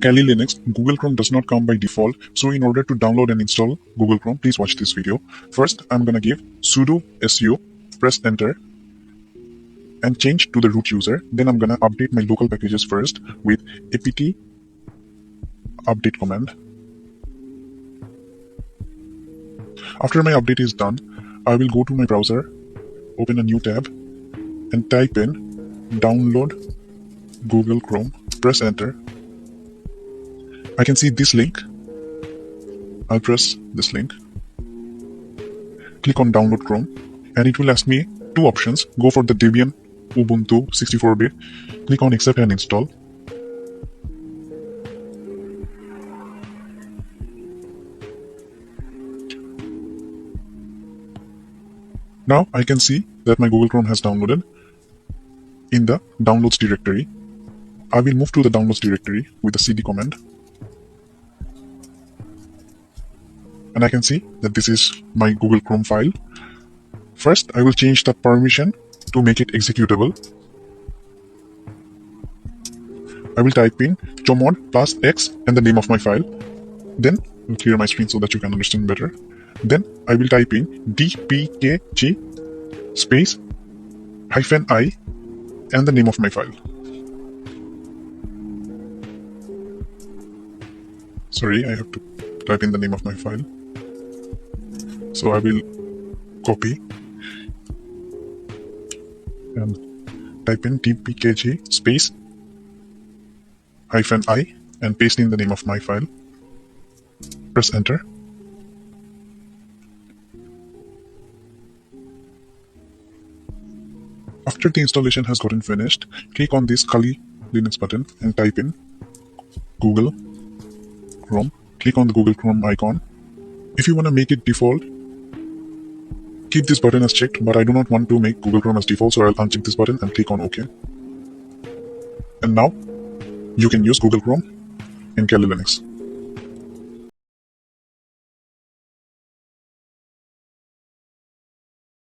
Kali Linux, Google Chrome does not come by default. So in order to download and install Google Chrome, please watch this video. First, I'm gonna give sudo su, press enter, and change to the root user. Then I'm gonna update my local packages first with apt update command. After my update is done, I will go to my browser, open a new tab, and type in download Google Chrome. Press enter. I can see this link. I'll press this link. Click on download Chrome, and it will ask me two options. Go for the Debian Ubuntu 64-bit. Click on accept and install. Now I can see that my Google Chrome has downloaded in the downloads directory. I will move to the downloads directory with the cd command. And I can see that this is my Google Chrome file. First, I will change the permission to make it executable. I will type in chmod +x and the name of my file. Then I'll clear my screen so that you can understand better. Then I will type in dpkg space -i and the name of my file. Sorry, I have to type in the name of my file. So I will copy and type in dpkg space -i and paste in the name of my file. Press enter. After the installation has gotten finished, click on this Khali Linux button and type in Google Chrome. Click on the Google Chrome icon. If you want to make it default, keep this button as checked, but I do not want to make Google Chrome as default, so I'll uncheck this button and click on OK. And now you can use Google Chrome in Kali Linux.